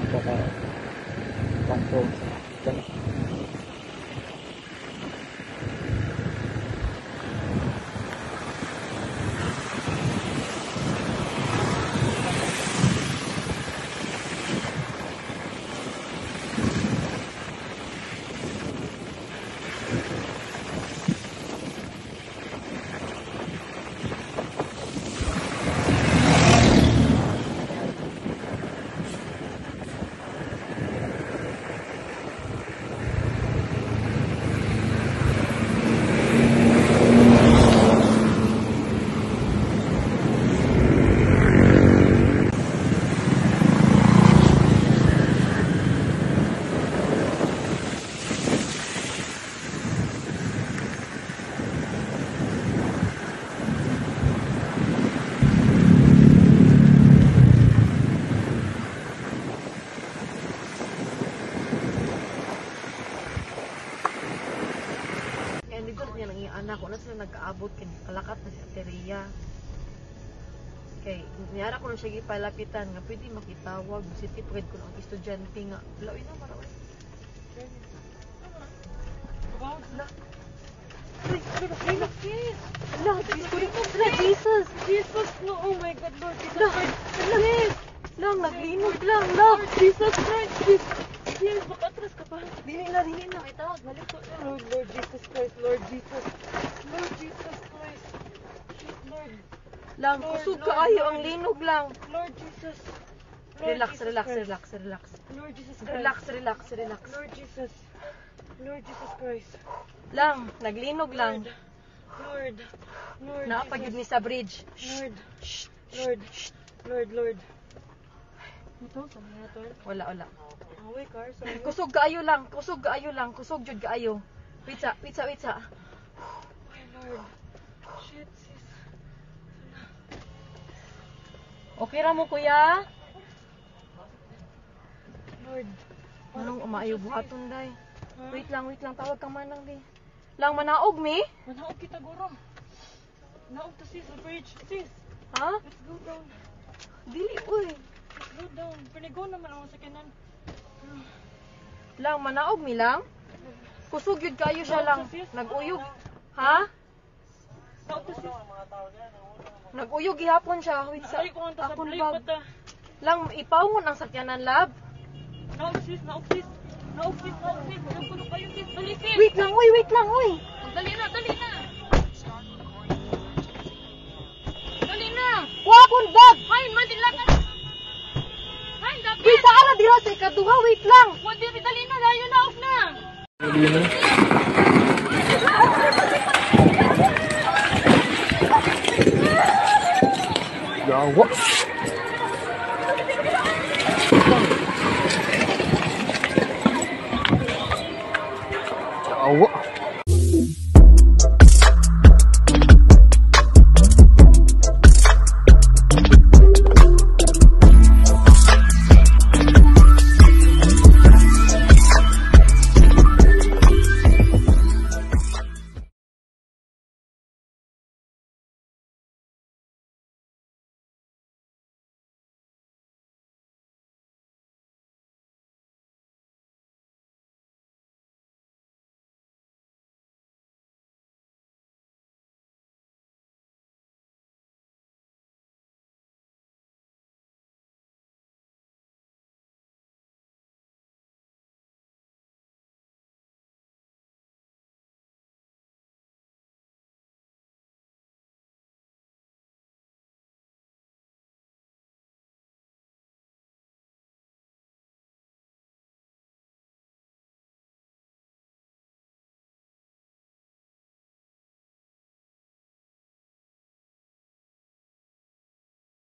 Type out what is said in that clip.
Saka control. Anak ko na sila nagkaabot kay kalakat na si Ateria. Kay niyara ko na siya gipalapitan nga pwede makitawag si tipred ko ng estudyante nga lawin na maraw. Jesus, no, oh my God, Lord Jesus Christ. Lang, naglinog lang, Lord Jesus Christ. Yes, makatras ka pa. Dili na, itawag, balik ko. Lord Jesus Christ, Lord Jesus Christ. Lord. Lang, kusog ka ayo, ang linog lang. Lord Jesus. Relax. Lord Jesus Christ. Relax. Lord Jesus Christ. Lang, naglinog lang. Lord. Naapagid ni sa bridge. Lord. Ito, sa mga ito? Wala. Away, car. Kusog kaayo lang. Kusog jud kaayo. Pizza. My Lord. Shit, sis. Okay ra mo, kuya? Lord. Anong umaayo buhaton, day? Wait lang. Tawag ka manang, day. Lang, manaog, mi? Manaog kita, guro. Manaog to, sis. The bridge. Sis. Ha? Let's go down. Dili, uy. Let's go down. Panigo naman ako sa kanan. Lang, manaog, mi lang? Kusog yun kayo siya lang. Nag-uyog. Ha? Manaog to, sis. Nag-uyog gihapon siya. Wait sa Ay, kung ang akong tasablay bag. pa ta. Lang, ipawon ang sakyanan, lab. Naog, sis. Naog, sis. Nagpuno kayo, sis. Dali, sis. Wait lang, uy. Dali na. Wakon bag! Hay, madilakan. Hay, dapat. Wait, saan na dira sa ikaduha? Wait lang! Dali na, layo na, off na. Gawa.